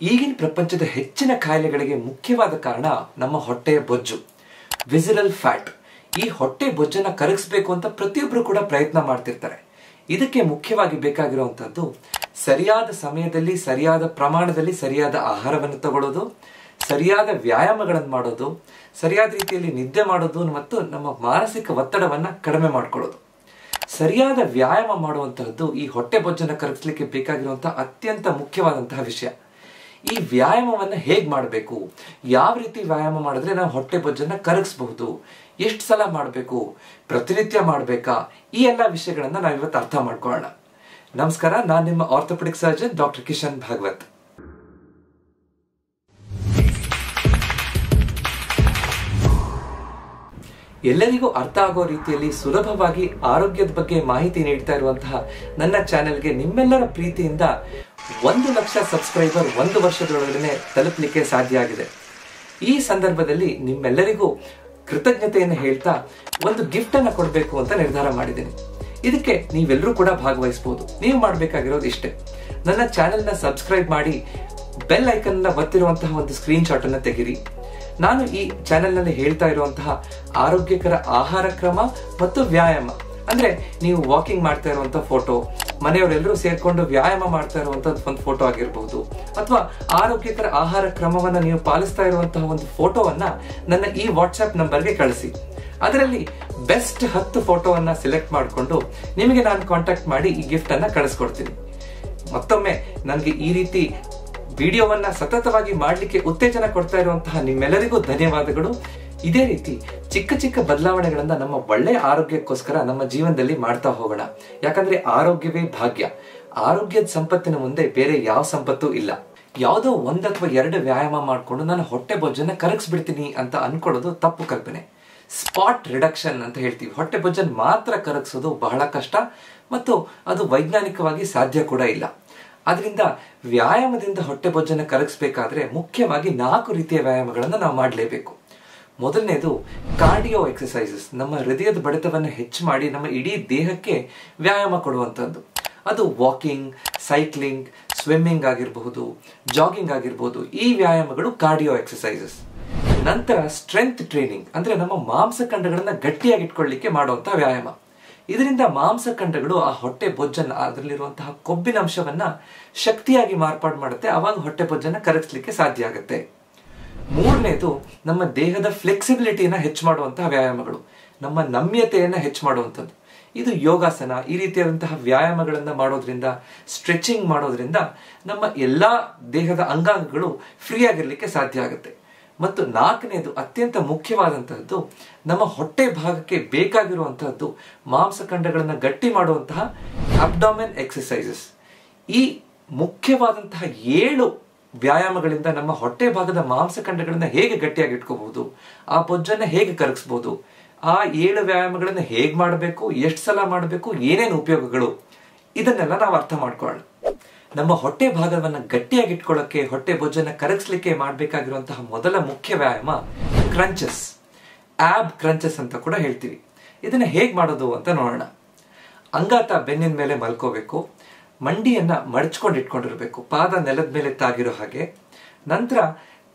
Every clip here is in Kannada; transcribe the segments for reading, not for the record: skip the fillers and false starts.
ಈಗಿನ ಪ್ರಪಂಚದ ಹೆಚ್ಚಿನ ಕಾಯಿಲೆಗಳಿಗೆ ಮುಖ್ಯವಾದ ಕಾರಣ ನಮ್ಮ ಹೊಟ್ಟೆಯ ಬೊಜ್ಜು, ವಿಸರಲ್ ಫ್ಯಾಟ್. ಈ ಹೊಟ್ಟೆ ಬೊಜ್ಜನ್ನ ಕರಗಿಸಬೇಕು ಅಂತ ಪ್ರತಿಯೊಬ್ಬರು ಕೂಡ ಪ್ರಯತ್ನ ಮಾಡ್ತಿರ್ತಾರೆ. ಇದಕ್ಕೆ ಮುಖ್ಯವಾಗಿ ಬೇಕಾಗಿರುವಂತದ್ದು ಸರಿಯಾದ ಸಮಯದಲ್ಲಿ, ಸರಿಯಾದ ಪ್ರಮಾಣದಲ್ಲಿ ಸರಿಯಾದ ಆಹಾರವನ್ನು ತಗೊಳ್ಳೋದು, ಸರಿಯಾದ ವ್ಯಾಯಾಮಗಳನ್ನು ಮಾಡೋದು, ಸರಿಯಾದ ರೀತಿಯಲ್ಲಿ ನಿದ್ದೆ ಮಾಡೋದು ಮತ್ತು ನಮ್ಮ ಮಾನಸಿಕ ಒತ್ತಡವನ್ನ ಕಡಿಮೆ ಮಾಡ್ಕೊಳ್ಳೋದು. ಸರಿಯಾದ ವ್ಯಾಯಾಮ ಮಾಡುವಂತಹದ್ದು ಈ ಹೊಟ್ಟೆ ಬೊಜ್ಜನ್ನು ಕರಗಿಸಲಿಕ್ಕೆ ಬೇಕಾಗಿರುವಂತಹ ಅತ್ಯಂತ ಮುಖ್ಯವಾದಂತಹ ವಿಷಯ. ಈ ವ್ಯಾಯಾಮವನ್ನ ಹೇಗ್ ಮಾಡಬೇಕು, ಯಾವ ರೀತಿ ವ್ಯಾಯಾಮ ಮಾಡಿದ್ರೆ ನಾವು ಹೊಟ್ಟೆ ಬೊಜ್ಜನ್ನ ಕರಗಿಸಬಹುದು, ಎಷ್ಟು ಸಲ ಮಾಡಬೇಕು, ಪ್ರತಿನಿತ್ಯ ಮಾಡಬೇಕಾ, ಈ ಎಲ್ಲ ವಿಷಯಗಳನ್ನ ನಾವು ಇವತ್ತು ಅರ್ಥ ಮಾಡ್ಕೊಳ್ಳೋಣ. ನಮಸ್ಕಾರ, ನಾನು ನಿಮ್ಮ orthopaedic surgeon doctor Kishan Bhagwat. ಎಲ್ಲರಿಗೂ ಅರ್ಥ ಆಗೋ ರೀತಿಯಲ್ಲಿ ಸುಲಭವಾಗಿ ಆರೋಗ್ಯದ ಬಗ್ಗೆ ಮಾಹಿತಿ ನೀಡ್ತಾ ಇರುವಂತಹ ನನ್ನ ಚಾನೆಲ್ಗೆ ನಿಮ್ಮೆಲ್ಲರ ಪ್ರೀತಿಯಿಂದ 1 ಲಕ್ಷ ಸಬ್ಸ್ಕ್ರೈಬರ್ 1 ವರ್ಷದೊಳಗಡೆ ತಲುಪಲಿಕ್ಕೆ ಸಾಧ್ಯ ಆಗಿದೆ. ಈ ಸಂದರ್ಭದಲ್ಲಿ ನಿಮ್ಮೆಲ್ಲರಿಗೂ ಕೃತಜ್ಞತೆಯನ್ನು ಹೇಳ್ತಾ ಒಂದು ಗಿಫ್ಟ್ ಅನ್ನ ಕೊಡಬೇಕು ಅಂತ ನಿರ್ಧಾರ ಮಾಡಿದ್ದೇನೆ. ಇದಕ್ಕೆ ನೀವೆಲ್ಲರೂ ಕೂಡ ಭಾಗವಹಿಸಬಹುದು. ನೀವು ಮಾಡಬೇಕಾಗಿರೋದು ಇಷ್ಟೇ: ನನ್ನ ಚಾನೆಲ್ನ ಸಬ್ಸ್ಕ್ರೈಬ್ ಮಾಡಿ ಬೆಲ್ ಐಕನ್ ಒತ್ತಿರುವಂತಹ ಒಂದು ಸ್ಕ್ರೀನ್ ಶಾಟ್ ಅನ್ನು ತೆಗಿರಿ. ನಾನು ಈ ಚಾನೆಲ್ ನಲ್ಲಿ ಹೇಳ್ತಾ ಇರುವಂತಹ ಆರೋಗ್ಯಕರ ಆಹಾರ ಕ್ರಮ ಮತ್ತು ವ್ಯಾಯಾಮ, ಅಂದ್ರೆ ನೀವು ವಾಕಿಂಗ್ ಮಾಡ್ತಾ ಇರುವಂತಹ ಫೋಟೋ, ಮನೆಯವರೆಲ್ಲರೂ ಸೇರ್ಕೊಂಡು ವ್ಯಾಯಾಮ ಮಾಡ್ತಾ ಇರುವಂತಹ ಒಂದು ಫೋಟೋ ಆಗಿರಬಹುದು, ಅಥವಾ ಆರೋಗ್ಯಕರ ಆಹಾರ ಕ್ರಮವನ್ನ ನೀವು ಪಾಲಿಸ್ತಾ ಇರುವಂತಹ ಒಂದು ಫೋಟೋವನ್ನ ನನ್ನ ಈ ವಾಟ್ಸ್ಆಪ್ ನಂಬರ್ಗೆ ಕಳಿಸಿ. ಅದರಲ್ಲಿ ಬೆಸ್ಟ್ 10 ಫೋಟೋವನ್ನ ಸೆಲೆಕ್ಟ್ ಮಾಡಿಕೊಂಡು ನಿಮಗೆ ನಾನು ಕಾಂಟ್ಯಾಕ್ಟ್ ಮಾಡಿ ಈ ಗಿಫ್ಟ್ ಅನ್ನ ಕಳಿಸ್ಕೊಡ್ತೀನಿ. ಮತ್ತೊಮ್ಮೆ ನನಗೆ ಈ ರೀತಿ ವಿಡಿಯೋವನ್ನ ಸತತವಾಗಿ ಮಾಡಲಿಕ್ಕೆ ಉತ್ತೇಜನ ಕೊಡ್ತಾ ಇರುವಂತಹ ನಿಮ್ಮೆಲ್ಲರಿಗೂ ಧನ್ಯವಾದಗಳು. ಇದೇ ರೀತಿ ಚಿಕ್ಕ ಚಿಕ್ಕ ಬದಲಾವಣೆಗಳನ್ನ ನಮ್ಮ ಒಳ್ಳೆಯ ಆರೋಗ್ಯಕ್ಕೋಸ್ಕರ ನಮ್ಮ ಜೀವನದಲ್ಲಿ ಮಾಡ್ತಾ ಹೋಗೋಣ. ಯಾಕಂದ್ರೆ ಆರೋಗ್ಯವೇ ಭಾಗ್ಯ. ಆರೋಗ್ಯದ ಸಂಪತ್ತಿನ ಮುಂದೆ ಬೇರೆ ಯಾವ ಸಂಪತ್ತು ಇಲ್ಲ. ಯಾವುದೋ 1 ಅಥವಾ 2 ವ್ಯಾಯಾಮ ಮಾಡಿಕೊಂಡು ನಾನು ಹೊಟ್ಟೆ ಬೊಜ್ಜನ್ನ ಕರಗಿಸ್ಬಿಡ್ತೀನಿ ಅಂತ ಅನ್ಕೊಳ್ಳೋದು ತಪ್ಪು ಕಲ್ಪನೆ. ಸ್ಪಾಟ್ ರಿಡಕ್ಷನ್ ಅಂತ ಹೇಳ್ತೀವಿ. ಹೊಟ್ಟೆ ಬೊಜ್ಜನ್ನು ಮಾತ್ರ ಕರಗಿಸೋದು ಬಹಳ ಕಷ್ಟ ಮತ್ತು ಅದು ವೈಜ್ಞಾನಿಕವಾಗಿ ಸಾಧ್ಯ ಕೂಡ ಇಲ್ಲ. ಅದರಿಂದ ವ್ಯಾಯಾಮದಿಂದ ಹೊಟ್ಟೆ ಬೊಜ್ಜನ್ನು ಕರಗಿಸಬೇಕಾದ್ರೆ ಮುಖ್ಯವಾಗಿ 4 ರೀತಿಯ ವ್ಯಾಯಾಮಗಳನ್ನು ನಾವು ಮಾಡಲೇಬೇಕು. ಮೊದಲನೇದು ಕಾರ್ಡಿಯೋ ಎಕ್ಸಸೈಸಸ್. ನಮ್ಮ ಹೃದಯದ ಬಡಿತವನ್ನು ಹೆಚ್ಚು ಮಾಡಿ ನಮ್ಮ ಇಡೀ ದೇಹಕ್ಕೆ ವ್ಯಾಯಾಮ ಕೊಡುವಂಥದ್ದು. ಅದು ವಾಕಿಂಗ್, ಸೈಕ್ಲಿಂಗ್, ಸ್ವಿಮ್ಮಿಂಗ್ ಆಗಿರಬಹುದು, ಜಾಗಿಂಗ್ ಆಗಿರಬಹುದು. ಈ ವ್ಯಾಯಾಮಗಳು ಕಾರ್ಡಿಯೋ ಎಕ್ಸಸೈಸಸ್. ನಂತರ ಸ್ಟ್ರೆಂತ್ ಟ್ರೈನಿಂಗ್, ಅಂದ್ರೆ ನಮ್ಮ ಮಾಂಸಖಂಡಗಳನ್ನ ಗಟ್ಟಿಯಾಗಿ ಇಟ್ಕೊಳ್ಳಿಕ್ಕೆ ಮಾಡುವಂತಹ ವ್ಯಾಯಾಮ. ಇದರಿಂದ ಮಾಂಸಖಂಡಗಳು ಆ ಹೊಟ್ಟೆ ಬೊಜ್ಜನ್ನ, ಅದರಲ್ಲಿರುವಂತಹ ಕೊಬ್ಬಿನ ಅಂಶವನ್ನ ಶಕ್ತಿಯಾಗಿ ಮಾರ್ಪಾಡು ಮಾಡುತ್ತೆ. ಅವಾಗ ಹೊಟ್ಟೆ ಬೊಜ್ಜನ್ನ ಕರಗಿಸ್ಲಿಕ್ಕೆ ಸಾಧ್ಯ ಆಗುತ್ತೆ. ಮೂರನೇದು ನಮ್ಮ ದೇಹದ ಫ್ಲೆಕ್ಸಿಬಿಲಿಟಿನ ಹೆಚ್ಚು ಮಾಡುವಂತಹ ವ್ಯಾಯಾಮಗಳು, ನಮ್ಮ ನಮ್ಯತೆಯನ್ನ ಹೆಚ್ಚು ಮಾಡುವಂಥದ್ದು. ಇದು ಯೋಗಾಸನ, ಈ ರೀತಿಯಾದಂತಹ ವ್ಯಾಯಾಮಗಳನ್ನ ಮಾಡೋದ್ರಿಂದ, ಸ್ಟ್ರೆಚಿಂಗ್ ಮಾಡೋದ್ರಿಂದ ನಮ್ಮ ಎಲ್ಲಾ ದೇಹದ ಅಂಗಾಂಗಗಳು ಫ್ರೀ ಆಗಿರ್ಲಿಕ್ಕೆ ಸಾಧ್ಯ ಆಗುತ್ತೆ. ಮತ್ತು 4ನೇದು ಅತ್ಯಂತ ಮುಖ್ಯವಾದಂತಹದ್ದು ನಮ್ಮ ಹೊಟ್ಟೆ ಭಾಗಕ್ಕೆ ಬೇಕಾಗಿರುವಂತಹದ್ದು ಮಾಂಸಖಂಡಗಳನ್ನ ಗಟ್ಟಿ ಮಾಡುವಂತಹ ಅಬ್ಡಾಮೆನ್ ಎಕ್ಸಸೈಸಸ್. ಈ ಮುಖ್ಯವಾದಂತಹ 7 ವ್ಯಾಯಾಮಗಳಿಂದ ನಮ್ಮ ಹೊಟ್ಟೆ ಭಾಗದ ಮಾಂಸಖಂಡಗಳನ್ನ ಹೇಗೆ ಗಟ್ಟಿಯಾಗಿ ಇಟ್ಕೋಬಹುದು, ಆ ಬೊಜ್ಜನ್ನ ಹೇಗೆ ಕರಗಿಸಬಹುದು, ಆ 7 ವ್ಯಾಯಾಮಗಳನ್ನ ಹೇಗೆ ಮಾಡಬೇಕು, ಎಷ್ಟು ಸಲ ಮಾಡಬೇಕು, ಏನೇನು ಉಪಯೋಗಗಳು, ಇದನ್ನೆಲ್ಲ ನಾವು ಅರ್ಥ ಮಾಡ್ಕೊಳ್ಳೋಣ. ನಮ್ಮ ಹೊಟ್ಟೆ ಭಾಗವನ್ನ ಗಟ್ಟಿಯಾಗಿ ಇಟ್ಕೊಳ್ಳೋಕೆ, ಹೊಟ್ಟೆ ಬೊಜ್ಜನ್ನ ಕರಗಿಸ್ಲಿಕ್ಕೆ ಮಾಡಬೇಕಾಗಿರುವಂತಹ ಮೊದಲ ಮುಖ್ಯ ವ್ಯಾಯಾಮ ಕ್ರಂಚಸ್, ಆಬ್ ಕ್ರಂಚಸ್ ಅಂತ ಕೂಡ ಹೇಳ್ತೀವಿ. ಇದನ್ನ ಹೇಗ್ ಮಾಡೋದು ಅಂತ ನೋಡೋಣ. ಅಂಗಾತ ಬೆನ್ನಿನ ಮೇಲೆ ಮಲ್ಕೋಬೇಕು, ಮಂಡಿಯನ್ನ ಮಡಚ್ಕೊಂಡು ಇಟ್ಕೊಂಡಿರ್ಬೇಕು, ಪಾದ ನೆಲದ ಮೇಲೆ ತಾಗಿರೋ ಹಾಗೆ. ನಂತರ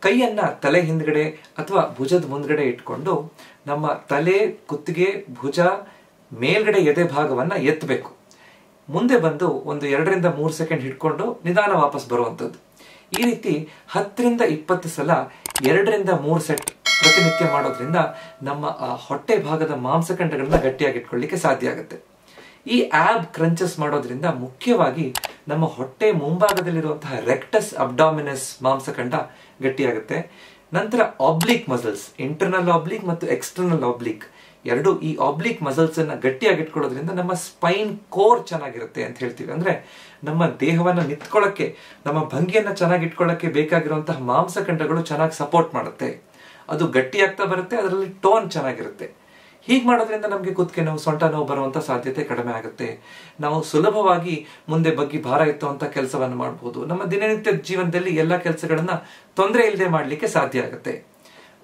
ಕೈಯನ್ನ ತಲೆ ಹಿಂದ್ಗಡೆ ಅಥವಾ ಭುಜದ ಮುಂದ್ಗಡೆ ಇಟ್ಕೊಂಡು ನಮ್ಮ ತಲೆ, ಕುತ್ತಿಗೆ, ಭುಜ, ಮೇಲ್ಗಡೆ ಎದೆ ಭಾಗವನ್ನ ಎತ್ತಬೇಕು. ಮುಂದೆ ಬಂದು ಒಂದು 2 ರಿಂದ 3 ಸೆಕೆಂಡ್ ಹಿಡ್ಕೊಂಡು ನಿಧಾನ ವಾಪಸ್ ಬರುವಂಥದ್ದು. ಈ ರೀತಿ 10 ರಿಂದ 20 ಸಲ 2 ರಿಂದ 3 ಸೆಟ್ ಪ್ರತಿನಿತ್ಯ ಮಾಡೋದ್ರಿಂದ ನಮ್ಮ ಆ ಹೊಟ್ಟೆ ಭಾಗದ ಮಾಂಸಖಂಡಗಳನ್ನ ಗಟ್ಟಿಯಾಗಿ ಇಟ್ಕೊಳ್ಳಿಕ್ಕೆ ಸಾಧ್ಯ ಆಗುತ್ತೆ. ಈ ಆಬ್ ಕ್ರಂಚಸ್ ಮಾಡೋದ್ರಿಂದ ಮುಖ್ಯವಾಗಿ ನಮ್ಮ ಹೊಟ್ಟೆ ಮುಂಭಾಗದಲ್ಲಿರುವಂತಹ ರೆಕ್ಟಸ್ ಅಬ್ಡಾಮಿನಸ್ ಮಾಂಸಖಂಡ ಗಟ್ಟಿಯಾಗುತ್ತೆ. ನಂತರ ಆಬ್ಲಿಕ್ ಮಸಲ್ಸ್, ಇಂಟರ್ನಲ್ ಆಬ್ಲಿಕ್ ಮತ್ತು ಎಕ್ಸ್ಟರ್ನಲ್ ಆಬ್ಲಿಕ್, ಎರಡು ಈ ಆಬ್ಲಿಕ್ ಮಸಲ್ಸ್ ಅನ್ನ ಗಟ್ಟಿಯಾಗಿ ಇಟ್ಕೊಳ್ಳೋದ್ರಿಂದ ನಮ್ಮ ಸ್ಪೈನ್ ಕೋರ್ ಚೆನ್ನಾಗಿರುತ್ತೆ ಅಂತ ಹೇಳ್ತೀವಿ. ಅಂದ್ರೆ ನಮ್ಮ ದೇಹವನ್ನ ನಿಂತ್ಕೊಳ್ಳಕ್ಕೆ, ನಮ್ಮ ಭಂಗಿಯನ್ನ ಚೆನ್ನಾಗಿ ಇಟ್ಕೊಳ್ಳಕ್ಕೆ ಬೇಕಾಗಿರುವಂತಹ ಮಾಂಸಖಂಡಗಳು ಚೆನ್ನಾಗಿ ಸಪೋರ್ಟ್ ಮಾಡುತ್ತೆ. ಅದು ಗಟ್ಟಿಯಾಗ್ತಾ ಬರುತ್ತೆ, ಅದರಲ್ಲಿ ಟೋನ್ ಚೆನ್ನಾಗಿರುತ್ತೆ. ಹೀಗೆ ಮಾಡೋದ್ರಿಂದ ನಮಗೆ ಕುತ್ತಿಗೆ ನೋವು, ಸೊಂಟ ನೋವು ಬರುವಂತ ಸಾಧ್ಯತೆ ಕಡಿಮೆ ಆಗುತ್ತೆ. ನಾವು ಸುಲಭವಾಗಿ ಮುಂದೆ ಬಗ್ಗಿ ಭಾರ ಎತ್ತುವಂತ ಕೆಲಸವನ್ನು ಮಾಡಬಹುದು. ನಮ್ಮ ದಿನನಿತ್ಯ ಜೀವನದಲ್ಲಿ ಎಲ್ಲಾ ಕೆಲಸಗಳನ್ನ ತೊಂದರೆ ಇಲ್ಲದೆ ಮಾಡ್ಲಿಕ್ಕೆ ಸಾಧ್ಯ ಆಗುತ್ತೆ.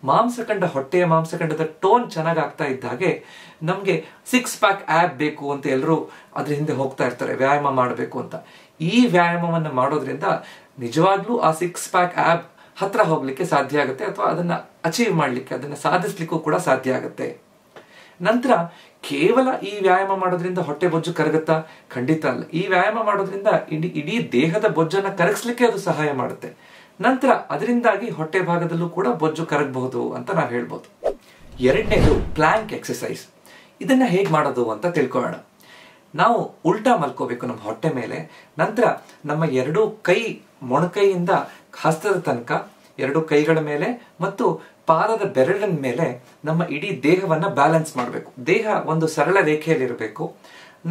ಮಾಂಸಖಂಡ, ಹೊಟ್ಟೆಯ ಮಾಂಸಖಂಡದ ಟೋನ್ ಚೆನ್ನಾಗಿ ಆಗ್ತಾ ಇದ್ದ ಹಾಗೆ ನಮ್ಗೆ 6 ಪ್ಯಾಕ್ ಆಪ್ ಬೇಕು ಅಂತ ಎಲ್ಲರೂ ಅದ್ರ ಹಿಂದೆ ಹೋಗ್ತಾ ಇರ್ತಾರೆ, ವ್ಯಾಯಾಮ ಮಾಡಬೇಕು ಅಂತ. ಈ ವ್ಯಾಯಾಮವನ್ನ ಮಾಡೋದ್ರಿಂದ ನಿಜವಾಗ್ಲೂ ಆ 6 ಪ್ಯಾಕ್ ಆಬ್ ಹತ್ರ ಹೋಗ್ಲಿಕ್ಕೆ ಸಾಧ್ಯ ಆಗುತ್ತೆ, ಅಥವಾ ಅದನ್ನ ಅಚೀವ್ ಮಾಡ್ಲಿಕ್ಕೆ, ಅದನ್ನ ಸಾಧಿಸ್ಲಿಕ್ಕೂ ಕೂಡ ಸಾಧ್ಯ ಆಗುತ್ತೆ. ನಂತರ ಕೇವಲ ಈ ವ್ಯಾಯಾಮ ಮಾಡೋದ್ರಿಂದ ಹೊಟ್ಟೆ ಬೊಜ್ಜು ಕರಗುತ್ತಾ? ಖಂಡಿತ ಅಲ್ಲ. ಈ ವ್ಯಾಯಾಮ ಮಾಡೋದ್ರಿಂದ ಇಡೀ ದೇಹದ ಬೊಜ್ಜನ್ನ ಕರಗಿಸ್ಲಿಕ್ಕೆ ಅದು ಸಹಾಯ ಮಾಡುತ್ತೆ. ನಂತರ ಅದರಿಂದಾಗಿ ಹೊಟ್ಟೆ ಭಾಗದಲ್ಲೂ ಕೂಡ ಬೊಜ್ಜು ಕರಗಬಹುದು ಅಂತ ನಾವು ಹೇಳ್ಬೋದು. ಎರಡನೇದು ಪ್ಲಾಂಕ್ ಎಕ್ಸಸೈಸ್. ಇದನ್ನ ಹೇಗ್ ಮಾಡೋದು ಅಂತ ತಿಳ್ಕೊಳ್ಳೋಣ. ನಾವು ಉಲ್ಟಾ ಮಲ್ಕೋಬೇಕು ನಮ್ಮ ಹೊಟ್ಟೆ ಮೇಲೆ. ನಂತರ ನಮ್ಮ ಎರಡೂ ಕೈ, ಮೊಣಕೈಯಿಂದ ಹಸ್ತದ ತನಕ ಎರಡು ಕೈಗಳ ಮೇಲೆ ಮತ್ತು ಪಾದದ ಬೆರಳಿನ ಮೇಲೆ ನಮ್ಮ ಇಡೀ ದೇಹವನ್ನ ಬ್ಯಾಲೆನ್ಸ್ ಮಾಡಬೇಕು. ದೇಹ ಒಂದು ಸರಳ ರೇಖೆಯಲ್ಲಿರಬೇಕು.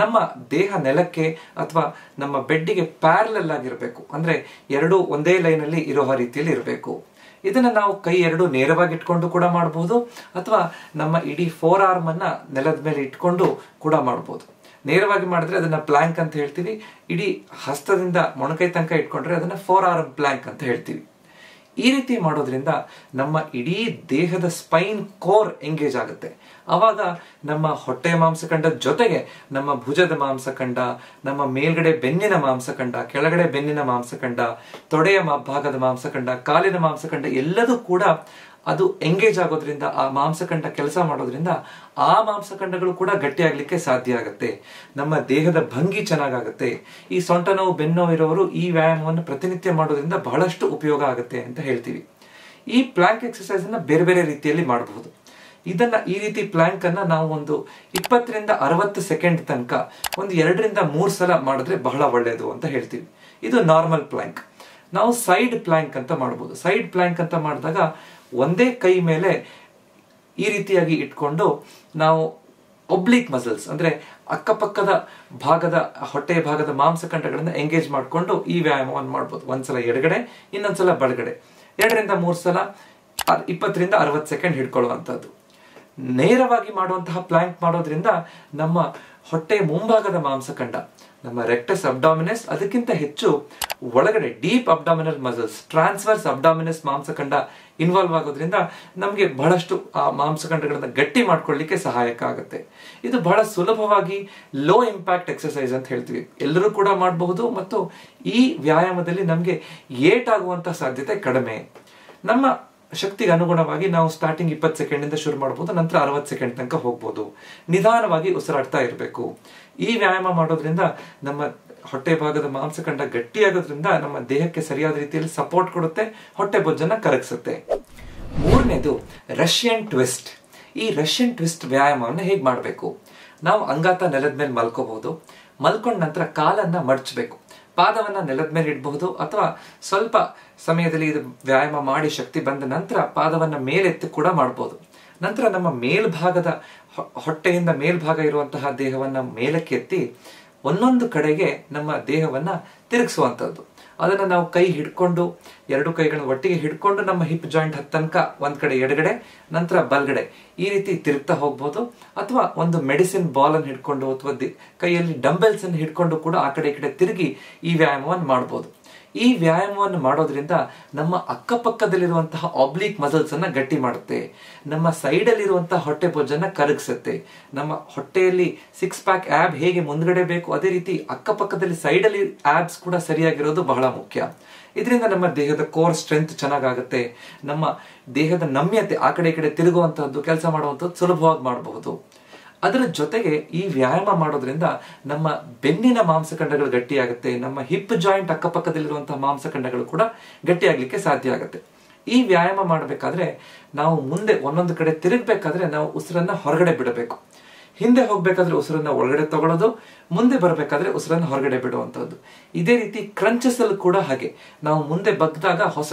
ನಮ್ಮ ದೇಹ ನೆಲಕ್ಕೆ ಅಥವಾ ನಮ್ಮ ಬೆಡ್ಡಿಗೆ ಪ್ಯಾರಲಲ್ ಆಗಿರಬೇಕು. ಅಂದ್ರೆ ಎರಡೂ ಒಂದೇ ಲೈನಲ್ಲಿ ಇರೋ ರೀತಿಯಲ್ಲಿ ಇರಬೇಕು. ಇದನ್ನ ನಾವು ಕೈ ಎರಡು ನೇರವಾಗಿ ಇಟ್ಕೊಂಡು ಕೂಡ ಮಾಡಬಹುದು, ಅಥವಾ ನಮ್ಮ ಇಡೀ 4 ಆರ್ಮ್ ಅನ್ನ ನೆಲದ ಮೇಲೆ ಇಟ್ಕೊಂಡು ಕೂಡ ಮಾಡಬಹುದು. ನೇರವಾಗಿ ಮಾಡಿದ್ರೆ ಅದನ್ನ ಪ್ಲಾಂಕ್ ಅಂತ ಹೇಳ್ತೀವಿ. ಇಡೀ ಹಸ್ತದಿಂದ ಮೊಣಕೈ ತನಕ ಇಟ್ಕೊಂಡ್ರೆ ಅದನ್ನ 4 ಆರ್ಮ್ ಪ್ಲಾಂಕ್ ಅಂತ ಹೇಳ್ತೀವಿ. ಈ ರೀತಿ ಮಾಡೋದ್ರಿಂದ ನಮ್ಮ ಇಡೀ ದೇಹದ ಸ್ಪೈನ್ ಕೋರ್ ಎಂಗೇಜ್ ಆಗುತ್ತೆ. ಅವಾಗ ನಮ್ಮ ಹೊಟ್ಟೆ ಮಾಂಸಖಂಡದ ಜೊತೆಗೆ ನಮ್ಮ ಭುಜದ ಮಾಂಸಖಂಡ, ನಮ್ಮ ಮೇಲ್ಗಡೆ ಬೆನ್ನಿನ ಮಾಂಸಖಂಡ, ಕೆಳಗಡೆ ಬೆನ್ನಿನ ಮಾಂಸಖಂಡ, ತೊಡೆಯ ಭಾಗದ ಮಾಂಸಖಂಡ, ಕಾಲಿನ ಮಾಂಸಖಂಡ ಎಲ್ಲದೂ ಕೂಡ ಅದು ಎಂಗೇಜ್ ಆಗೋದ್ರಿಂದ, ಆ ಮಾಂಸಖಂಡ ಕೆಲಸ ಮಾಡೋದ್ರಿಂದ ಆ ಮಾಂಸಖಂಡಗಳು ಕೂಡ ಗಟ್ಟಿಯಾಗ್ಲಿಕ್ಕೆ ಸಾಧ್ಯ ಆಗುತ್ತೆ. ನಮ್ಮ ದೇಹದ ಭಂಗಿ ಚೆನ್ನಾಗಾಗುತ್ತೆ. ಈ ಸೊಂಟ ನೋವು, ಬೆನ್ನೋವು ಇರೋರು ಈ ವ್ಯಾಯಾಮವನ್ನು ಪ್ರತಿನಿತ್ಯ ಮಾಡೋದ್ರಿಂದ ಬಹಳಷ್ಟು ಉಪಯೋಗ ಆಗುತ್ತೆ ಅಂತ ಹೇಳ್ತೀವಿ. ಈ ಪ್ಲಾಂಕ್ ಎಕ್ಸರ್ಸೈಸ್ ಅನ್ನ ಬೇರೆ ಬೇರೆ ರೀತಿಯಲ್ಲಿ ಮಾಡಬಹುದು. ಈ ರೀತಿ ಪ್ಲಾಂಕ್ ಅನ್ನ ನಾವು ಒಂದು 20 ರಿಂದ 60 ಸೆಕೆಂಡ್ ತನಕ ಒಂದು 2 ರಿಂದ 3 ಸಲ ಮಾಡಿದ್ರೆ ಬಹಳ ಒಳ್ಳೆಯದು ಅಂತ ಹೇಳ್ತೀವಿ. ಇದು ನಾರ್ಮಲ್ ಪ್ಲಾಂಕ್. ನಾವು ಸೈಡ್ ಪ್ಲಾಂಕ್ ಅಂತ ಮಾಡಬಹುದು. ಸೈಡ್ ಪ್ಲಾಂಕ್ ಅಂತ ಮಾಡಿದಾಗ ಒಂದೇ ಕೈ ಮೇಲೆ ಈ ರೀತಿಯಾಗಿ ಇಟ್ಕೊಂಡು ನಾವು ಒಬ್ಲಿಕ್ ಮಸಲ್ಸ್ ಅಂದ್ರೆ ಅಕ್ಕಪಕ್ಕದ ಭಾಗದ ಹೊಟ್ಟೆಯ ಭಾಗದ ಮಾಂಸಖಂಡಗಳನ್ನ ಎಂಗೇಜ್ ಮಾಡಿಕೊಂಡು ಈ ವ್ಯಾಯಾಮವನ್ನು ಮಾಡಬಹುದು. ಒಂದ್ಸಲ ಎಡಗಡೆ, ಇನ್ನೊಂದ್ಸಲ ಬಲಗಡೆ, 2 ರಿಂದ 3 ಸಲ 20 ರಿಂದ 60 ಸೆಕೆಂಡ್ ಹಿಡ್ಕೊಳ್ಳುವಂತದ್ದು. ನೇರವಾಗಿ ಮಾಡುವಂತಹ ಪ್ಲಾಂಕ್ ಮಾಡೋದ್ರಿಂದ ನಮ್ಮ ಹೊಟ್ಟೆಯ ಮುಂಭಾಗದ ಮಾಂಸಖಂಡ, ನಮ್ಮ ರೆಕ್ಟಸ್ ಅಬ್ಡಾಮಿನಸ್, ಅದಕ್ಕಿಂತ ಹೆಚ್ಚು ಒಳಗಡೆ deep abdominal muscles, transverse abdominis ಮಾಂಸಖಂಡ ಇನ್ವಾಲ್ವ್ ಆಗೋದ್ರಿಂದ ನಮಗೆ ಬಹಳಷ್ಟು ಆ ಮಾಂಸಖಂಡಗಳನ್ನ ಗಟ್ಟಿ ಮಾಡ್ಕೊಳ್ಳಿಕ್ಕೆ ಸಹಾಯಕ ಆಗುತ್ತೆ. ಇದು ಬಹಳ ಸುಲಭವಾಗಿ ಲೋ ಇಂಪ್ಯಾಕ್ಟ್ ಎಕ್ಸರ್ಸೈಸ್ ಅಂತ ಹೇಳ್ತೀವಿ. ಎಲ್ಲರೂ ಕೂಡ ಮಾಡಬಹುದು ಮತ್ತು ಈ ವ್ಯಾಯಾಮದಲ್ಲಿ ನಮಗೆ ಏಟಾಗುವಂತಹ ಸಾಧ್ಯತೆ ಕಡಿಮೆ. ನಮ್ಮ ಶಕ್ತಿಗೆ ಅನುಗುಣವಾಗಿ ನಾವು ಸ್ಟಾರ್ಟಿಂಗ್ 20 ಸೆಕೆಂಡ್ ಇಂದ ಶುರು ಮಾಡಬಹುದು, ನಂತರ 60 ಸೆಕೆಂಡ್ ತನಕ ಹೋಗ್ಬೋದು. ನಿಧಾನವಾಗಿ ಉಸಿರಾಡ್ತಾ ಇರಬೇಕು. ಈ ವ್ಯಾಯಾಮ ಮಾಡೋದ್ರಿಂದ ನಮ್ಮ ಹೊಟ್ಟೆ ಭಾಗದ ಮಾಂಸಖಂಡ ಗಟ್ಟಿಯಾಗೋದ್ರಿಂದ ನಮ್ಮ ದೇಹಕ್ಕೆ ಸರಿಯಾದ ರೀತಿಯಲ್ಲಿ ಸಪೋರ್ಟ್ ಕೊಡುತ್ತೆ, ಹೊಟ್ಟೆ ಬೊಜ್ಜನ್ನ ಕರಗಿಸುತ್ತೆ. ಮೂರನೇದು ರಷ್ಯನ್ ಟ್ವಿಸ್ಟ್. ಈ ರಷ್ಯನ್ ಟ್ವಿಸ್ಟ್ ವ್ಯಾಯಾಮವನ್ನು ಹೇಗೆ ಮಾಡಬೇಕು? ನಾವು ಅಂಗಾತ ನೆಲದ ಮೇಲೆ ಮಲ್ಕೋಬಹುದು. ಮಲ್ಕೊಂಡ ನಂತರ ಕಾಲನ್ನ ಮಡಚಬೇಕು. ಪಾದವನ್ನ ನೆಲದ ಮೇಲೆ ಇಡಬಹುದು, ಅಥವಾ ಸ್ವಲ್ಪ ಸಮಯದಲ್ಲಿ ಇದು ವ್ಯಾಯಾಮ ಮಾಡಿ ಶಕ್ತಿ ಬಂದ ನಂತರ ಪಾದವನ್ನ ಮೇಲೆತ್ತಿ ಕೂಡ ಮಾಡಬಹುದು. ನಂತರ ನಮ್ಮ ಮೇಲ್ಭಾಗದ ಹೊಟ್ಟೆಯಿಂದ ಮೇಲ್ಭಾಗ ಇರುವಂತಹ ದೇಹವನ್ನ ಮೇಲಕ್ಕೆ ಎತ್ತಿ ಒಂದೊಂದು ಕಡೆಗೆ ನಮ್ಮ ದೇಹವನ್ನ ತಿರುಗಿಸುವಂತದ್ದು. ಅದನ್ನ ನಾವು ಕೈ ಹಿಡ್ಕೊಂಡು, ಎರಡು ಕೈಗಳನ್ನ ಒಟ್ಟಿಗೆ ಹಿಡ್ಕೊಂಡು ನಮ್ಮ ಹಿಪ್ ಜಾಯಿಂಟ್ ತನಕ ಒಂದ್ ಕಡೆ ಎಡಗಡೆ, ನಂತರ ಬಲ್ಗಡೆ ಈ ರೀತಿ ತಿರುಗ್ತಾ ಹೋಗ್ಬೋದು. ಅಥವಾ ಒಂದು ಮೆಡಿಸಿನ್ ಬಾಲ್ ಅನ್ನು ಹಿಡ್ಕೊಂಡು ಅಥವಾ ಕೈಯಲ್ಲಿ ಡಂಬೆಲ್ಸ್ ಅನ್ನು ಹಿಡ್ಕೊಂಡು ಕೂಡ ಆ ಕಡೆ ಈ ಕಡೆ ತಿರುಗಿ ಈ ವ್ಯಾಯಾಮವನ್ನು ಮಾಡಬಹುದು. ಈ ವ್ಯಾಯಾಮವನ್ನು ಮಾಡೋದ್ರಿಂದ ನಮ್ಮ ಅಕ್ಕಪಕ್ಕದಲ್ಲಿರುವಂತಹ ಆಬ್ಲಿಕ್ ಮಸಲ್ಸ್ ಅನ್ನ ಗಟ್ಟಿ ಮಾಡುತ್ತೆ. ನಮ್ಮ ಸೈಡ್ ಅಲ್ಲಿ ಇರುವಂತಹ ಹೊಟ್ಟೆ ಬೊಜ್ಜನ್ನ ಕರಗಿಸುತ್ತೆ. ನಮ್ಮ ಹೊಟ್ಟೆಯಲ್ಲಿ 6 ಪ್ಯಾಕ್ ಆಬ್ ಹೇಗೆ ಮುಂದ್ಗಡೆ ಬೇಕು, ಅದೇ ರೀತಿ ಅಕ್ಕಪಕ್ಕದಲ್ಲಿ ಸೈಡ್ ಅಲ್ಲಿ ಆಬ್ಸ್ ಕೂಡ ಸರಿಯಾಗಿರೋದು ಬಹಳ ಮುಖ್ಯ. ಇದರಿಂದ ನಮ್ಮ ದೇಹದ ಕೋರ್ ಸ್ಟ್ರೆಂತ್ ಚೆನ್ನಾಗಾಗುತ್ತೆ. ನಮ್ಮ ದೇಹದ ನಮ್ಯತೆ, ಆ ಕಡೆ ಈ ಕಡೆ ತಿರುಗುವಂತಹದ್ದು, ಕೆಲಸ ಮಾಡುವಂತದ್ದು ಸುಲಭವಾಗಿ ಮಾಡಬಹುದು. ಅದರ ಜೊತೆಗೆ ಈ ವ್ಯಾಯಾಮ ಮಾಡೋದ್ರಿಂದ ನಮ್ಮ ಬೆನ್ನಿನ ಮಾಂಸಖಂಡಗಳು ಗಟ್ಟಿಯಾಗುತ್ತೆ. ನಮ್ಮ ಹಿಪ್ ಜಾಯಿಂಟ್ ಅಕ್ಕಪಕ್ಕದಲ್ಲಿರುವಂತಹ ಮಾಂಸಖಂಡಗಳು ಕೂಡ ಗಟ್ಟಿಯಾಗ್ಲಿಕ್ಕೆ ಸಾಧ್ಯ ಆಗುತ್ತೆ. ಈ ವ್ಯಾಯಾಮ ಮಾಡಬೇಕಾದ್ರೆ ನಾವು ಮುಂದೆ ಒಂದೊಂದು ಕಡೆ ತಿರುಗಬೇಕಾದ್ರೆ ನಾವು ಉಸಿರನ್ನ ಹೊರಗಡೆ ಬಿಡಬೇಕು. ಹಿಂದೆ ಹೋಗ್ಬೇಕಾದ್ರೆ ಉಸಿರನ್ನ ಒಳಗಡೆ ತಗೊಳ್ಳೋದು, ಮುಂದೆ ಬರಬೇಕಾದ್ರೆ ಉಸಿರನ್ನ ಹೊರಗಡೆ ಬಿಡುವಂತದ್ದು. ಇದೇ ರೀತಿ ಕ್ರಂಚಸ್ ಅಲ್ಲಿ ಕೂಡ ಹಾಗೆ ನಾವು ಮುಂದೆ ಬಗ್ದಾಗ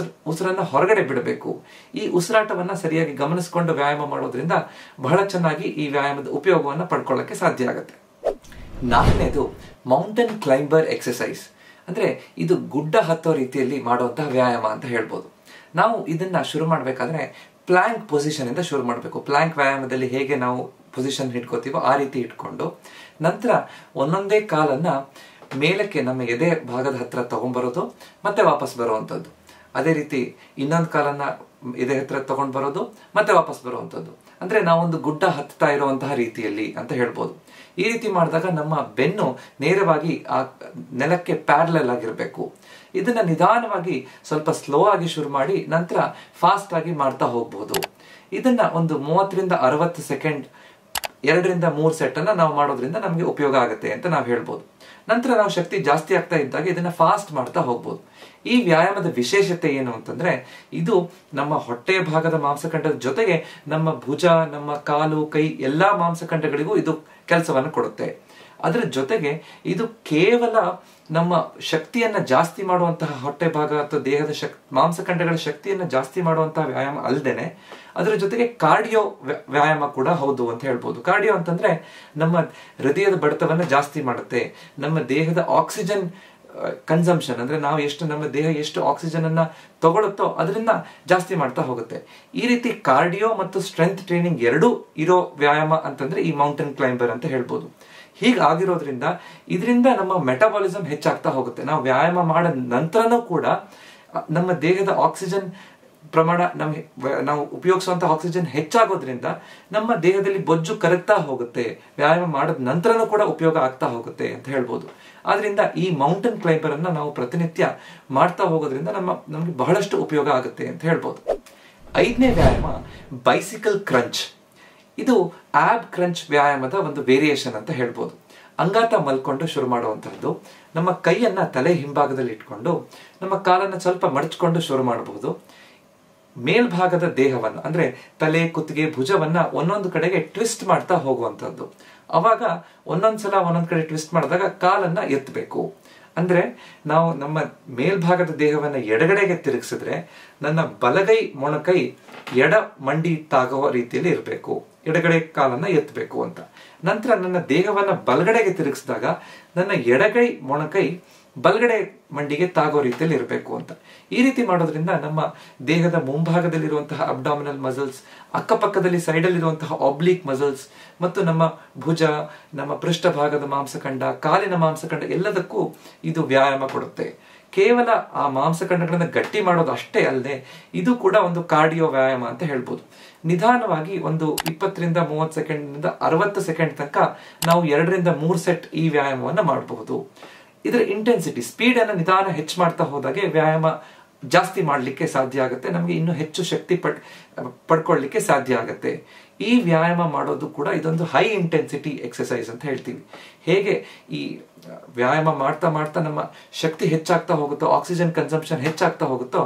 ಉಸಿರನ್ನ ಹೊರಗಡೆ ಬಿಡಬೇಕು. ಈ ಉಸಿರಾಟವನ್ನ ಸರಿಯಾಗಿ ಗಮನಿಸಿಕೊಂಡು ವ್ಯಾಯಾಮ ಮಾಡೋದ್ರಿಂದ ಬಹಳ ಚೆನ್ನಾಗಿ ಈ ವ್ಯಾಯಾಮದ ಉಪಯೋಗವನ್ನ ಪಡ್ಕೊಳ್ಳಕ್ಕೆ ಸಾಧ್ಯ ಆಗುತ್ತೆ. 4ನೇದು ಮೌಂಟೇನ್ ಕ್ಲೈಂಬರ್ ಎಕ್ಸರ್ಸೈಸ್. ಅಂದ್ರೆ ಇದು ಗುಡ್ಡ ಹತ್ತೋ ರೀತಿಯಲ್ಲಿ ಮಾಡುವಂತಹ ವ್ಯಾಯಾಮ ಅಂತ ಹೇಳ್ಬೋದು. ನಾವು ಇದನ್ನ ಶುರು ಮಾಡ್ಬೇಕಾದ್ರೆ ಪ್ಲಾಂಕ್ ಪೊಸಿಷನ್ ಇಂದ ಶುರು ಮಾಡಬೇಕು. ಪ್ಲಾಂಕ್ ವ್ಯಾಯಾಮದಲ್ಲಿ ಹೇಗೆ ನಾವು ಪೊಸಿಷನ್ ಹಿಡ್ಕೋತೀವೋ ಆ ರೀತಿ ಇಟ್ಕೊಂಡು, ನಂತರ ಒಂದೊಂದೇ ಕಾಲನ್ನ ಮೇಲಕ್ಕೆ ನಮ್ಮ ಎದೆ ಭಾಗದ ಹತ್ರ ತಗೊಂಡ್ಬರೋದು, ಮತ್ತೆ ವಾಪಸ್ ಬರುವಂತದ್ದು. ಅದೇ ರೀತಿ ಇನ್ನೊಂದು ಕಾಲನ್ನ ಎದೆ ಹತ್ರ ತಗೊಂಡ್ ಬರೋದು, ಮತ್ತೆ ವಾಪಸ್ ಬರುವಂತದ್ದು. ಅಂದ್ರೆ ನಾವೊಂದು ಗುಡ್ಡ ಹತ್ತಾ ಇರುವಂತಹ ರೀತಿಯಲ್ಲಿ ಅಂತ ಹೇಳ್ಬೋದು. ಈ ರೀತಿ ಮಾಡಿದಾಗ ನಮ್ಮ ಬೆನ್ನು ನೇರವಾಗಿ ಆ ನೆಲಕ್ಕೆ ಪ್ಯಾರಲಲ್ ಆಗಿರ್ಬೇಕು. ಇದನ್ನ ನಿಧಾನವಾಗಿ ಸ್ವಲ್ಪ ಸ್ಲೋ ಆಗಿ ಶುರು ಮಾಡಿ ನಂತರ ಫಾಸ್ಟ್ ಆಗಿ ಮಾಡ್ತಾ ಹೋಗ್ಬಹುದು. ಇದನ್ನ ಒಂದು 30ರಿಂದ 60 ಸೆಕೆಂಡ್ 2ರಿಂದ 3 ಸೆಟ್ ಅನ್ನ ನಾವು ಮಾಡೋದ್ರಿಂದ ನಮಗೆ ಉಪಯೋಗ ಆಗುತ್ತೆ ಅಂತ ನಾವು ಹೇಳ್ಬೋದು. ನಂತರ ನಾವು ಶಕ್ತಿ ಜಾಸ್ತಿ ಆಗ್ತಾ ಇದ್ದಾಗ ಇದನ್ನ ಫಾಸ್ಟ್ ಮಾಡ್ತಾ ಹೋಗ್ಬೋದು. ಈ ವ್ಯಾಯಾಮದ ವಿಶೇಷತೆ ಏನು ಅಂತಂದ್ರೆ ಇದು ನಮ್ಮ ಹೊಟ್ಟೆ ಭಾಗದ ಮಾಂಸಖಂಡದ ಜೊತೆಗೆ ನಮ್ಮ ಭುಜ, ನಮ್ಮ ಕಾಲು, ಕೈ ಎಲ್ಲಾ ಮಾಂಸಖಂಡಗಳಿಗೂ ಇದು ಕೆಲಸವನ್ನು ಕೊಡುತ್ತೆ. ಅದರ ಜೊತೆಗೆ ಇದು ಕೇವಲ ನಮ್ಮ ಶಕ್ತಿಯನ್ನ ಜಾಸ್ತಿ ಮಾಡುವಂತಹ ಹೊಟ್ಟೆ ಭಾಗ ಅಥವಾ ದೇಹದ ಮಾಂಸಖಂಡಗಳ ಶಕ್ತಿಯನ್ನ ಜಾಸ್ತಿ ಮಾಡುವಂತಹ ವ್ಯಾಯಾಮ ಅಲ್ಲದೇನೆ ಅದರ ಜೊತೆಗೆ ಕಾರ್ಡಿಯೋ ವ್ಯಾಯಾಮ ಕೂಡ ಹೌದು ಅಂತ ಹೇಳ್ಬೋದು. ಕಾರ್ಡಿಯೋ ಅಂತಂದ್ರೆ ನಮ್ಮ ಹೃದಯದ ಬಡಿತವನ್ನ ಜಾಸ್ತಿ ಮಾಡುತ್ತೆ, ನಮ್ಮ ದೇಹದ ಆಕ್ಸಿಜನ್ ಕನ್ಸಂಪ್ಷನ್ ಅಂದ್ರೆ ನಮ್ಮ ದೇಹ ಎಷ್ಟು ಆಕ್ಸಿಜನ್ ಅನ್ನ ತಗೊಳುತ್ತೋ ಅದರಿಂದ ಜಾಸ್ತಿ ಮಾಡ್ತಾ ಹೋಗುತ್ತೆ. ಈ ರೀತಿ ಕಾರ್ಡಿಯೋ ಮತ್ತು ಸ್ಟ್ರೆಂತ್ ಟ್ರೈನಿಂಗ್ ಎರಡೂ ಇರೋ ವ್ಯಾಯಾಮ ಅಂತಂದ್ರೆ ಈ ಮೌಂಟೇನ್ ಕ್ಲೈಂಬರ್ ಅಂತ ಹೇಳ್ಬೋದು. ಹೀಗಾಗಿರೋದ್ರಿಂದ ಇದರಿಂದ ನಮ್ಮ ಮೆಟಾಬಾಲಿಸಮ್ ಹೆಚ್ಚಾಗ್ತಾ ಹೋಗುತ್ತೆ. ನಾವು ವ್ಯಾಯಾಮ ಮಾಡಿದ ನಂತರನೂ ಕೂಡ ನಮ್ಮ ದೇಹದ ಆಕ್ಸಿಜನ್ ಪ್ರಮಾಣ ನಾವು ಉಪಯೋಗಿಸುವಂತಹ ಆಕ್ಸಿಜನ್ ಹೆಚ್ಚಾಗೋದ್ರಿಂದ ನಮ್ಮ ದೇಹದಲ್ಲಿ ಬೊಜ್ಜು ಕರಗ್ತಾ ಹೋಗುತ್ತೆ. ವ್ಯಾಯಾಮ ಮಾಡಿದ ನಂತರನೂ ಕೂಡ ಉಪಯೋಗ ಆಗ್ತಾ ಹೋಗುತ್ತೆ ಅಂತ ಹೇಳ್ಬೋದು. ಆದ್ರಿಂದ ಈ ಮೌಂಟೇನ್ ಕ್ಲೈಂಬರ್ ಅನ್ನ ನಾವು ಪ್ರತಿನಿತ್ಯ ಮಾಡ್ತಾ ಹೋಗೋದ್ರಿಂದ ನಮಗೆ ಬಹಳಷ್ಟು ಉಪಯೋಗ ಆಗುತ್ತೆ ಅಂತ ಹೇಳ್ಬೋದು. 5ನೇ ವ್ಯಾಯಾಮ ಬೈಸಿಕಲ್ ಕ್ರಂಚ್. ಇದು ಆಬ್ ಕ್ರಂಚ್ ವ್ಯಾಯಾಮದ ಒಂದು ವೇರಿಯೇಷನ್ ಅಂತ ಹೇಳ್ಬೋದು. ಅಂಗಾತ ಮಲ್ಕೊಂಡು ಶುರು ಮಾಡುವಂತಹದ್ದು. ನಮ್ಮ ಕೈಯನ್ನ ತಲೆ ಹಿಂಭಾಗದಲ್ಲಿ ಇಟ್ಕೊಂಡು ನಮ್ಮ ಕಾಲನ್ನ ಸ್ವಲ್ಪ ಮಡಚ್ಕೊಂಡು ಶುರು ಮಾಡಬಹುದು. ಮೇಲ್ಭಾಗದ ದೇಹವನ್ನ ಅಂದ್ರೆ ತಲೆ, ಕುತ್ತಿಗೆ, ಭುಜವನ್ನ ಒಂದೊಂದು ಕಡೆಗೆ ಟ್ವಿಸ್ಟ್ ಮಾಡ್ತಾ ಹೋಗುವಂತದ್ದು. ಅವಾಗ ಒಂದೊಂದ್ಸಲ ಒಂದೊಂದ್ ಕಡೆ ಟ್ವಿಸ್ಟ್ ಮಾಡಿದಾಗ ಕಾಲನ್ನ ಎತ್ತಬೇಕು. ಅಂದ್ರೆ ನಾವು ನಮ್ಮ ಮೇಲ್ಭಾಗದ ದೇಹವನ್ನ ಎಡಗಡೆಗೆ ತಿರುಗಿಸಿದ್ರೆ ನನ್ನ ಬಲಗೈ ಮೊಣಕೈ ಎಡ ಮಂಡಿ ತಾಗುವ ರೀತಿಯಲ್ಲಿ ಇರಬೇಕು, ಎಡಗಡೆ ಕಾಲನ್ನ ಎತ್ತಬೇಕು ಅಂತ. ನಂತರ ನನ್ನ ದೇಹವನ್ನ ಬಲಗಡೆಗೆ ತಿರುಗಿಸಿದಾಗ ನನ್ನ ಎಡಗೈ ಮೊಣಕೈ ಬಲಗಡೆ ಮಂಡಿಗೆ ತಾಗೋ ರೀತಿಯಲ್ಲಿ ಇರಬೇಕು ಅಂತ. ಈ ರೀತಿ ಮಾಡೋದ್ರಿಂದ ನಮ್ಮ ದೇಹದ ಮುಂಭಾಗದಲ್ಲಿರುವಂತಹ ಅಬ್ಡಾಮಿನಲ್ ಮಸಲ್ಸ್, ಅಕ್ಕಪಕ್ಕದಲ್ಲಿ ಸೈಡಲ್ಲಿ ಇರುವಂತಹ ಆಬ್ಲಿಕ್ ಮಸಲ್ಸ್ ಮತ್ತು ನಮ್ಮ ಭುಜ, ನಮ್ಮ ಪೃಷ್ಠಭಾಗದ ಮಾಂಸಖಂಡ, ಕಾಲಿನ ಮಾಂಸಖಂಡ ಎಲ್ಲದಕ್ಕೂ ಇದು ವ್ಯಾಯಾಮ ಕೊಡುತ್ತೆ. ಕೇವಲ ಆ ಮಾಂಸಖಂಡಗಳನ್ನ ಗಟ್ಟಿ ಮಾಡೋದು ಅಷ್ಟೇ ಅಲ್ಲದೆ ಇದು ಕೂಡ ಒಂದು ಕಾರ್ಡಿಯೋ ವ್ಯಾಯಾಮ ಅಂತ ಹೇಳ್ಬೋದು. ನಿಧಾನವಾಗಿ ಒಂದು 20ರಿಂದ 30 ಸೆಕೆಂಡ್ 60 ಸೆಕೆಂಡ್ ತನಕ ನಾವು 2ರಿಂದ 3 ಸೆಟ್ ಈ ವ್ಯಾಯಾಮವನ್ನ ಮಾಡಬಹುದು. ಇದರ ಇಂಟೆನ್ಸಿಟಿ ಸ್ಪೀಡ್ ಅನ್ನ ನಿಧಾನ ಹೆಚ್ಚು ಮಾಡ್ತಾ ಹೋದಾಗೆ ವ್ಯಾಯಾಮ ಜಾಸ್ತಿ ಮಾಡ್ಲಿಕ್ಕೆ ಸಾಧ್ಯ ಆಗುತ್ತೆ, ನಮಗೆ ಇನ್ನೂ ಹೆಚ್ಚು ಶಕ್ತಿ ಪಡ್ಕೊಳ್ಳಿಕ್ಕೆ ಸಾಧ್ಯ ಆಗುತ್ತೆ. ಈ ವ್ಯಾಯಾಮ ಮಾಡೋದು ಕೂಡ ಇದೊಂದು ಹೈ ಇಂಟೆನ್ಸಿಟಿ ಎಕ್ಸರ್ಸೈಸ್ ಅಂತ ಹೇಳ್ತೀವಿ. ಹೇಗೆ ಈ ವ್ಯಾಯಾಮ ಮಾಡ್ತಾ ಮಾಡ್ತಾ ನಮ್ಮ ಶಕ್ತಿ ಹೆಚ್ಚಾಗ್ತಾ ಹೋಗುತ್ತೋ, ಆಕ್ಸಿಜನ್ ಕನ್ಸಂಪ್ಷನ್ ಹೆಚ್ಚಾಗ್ತಾ ಹೋಗುತ್ತೋ,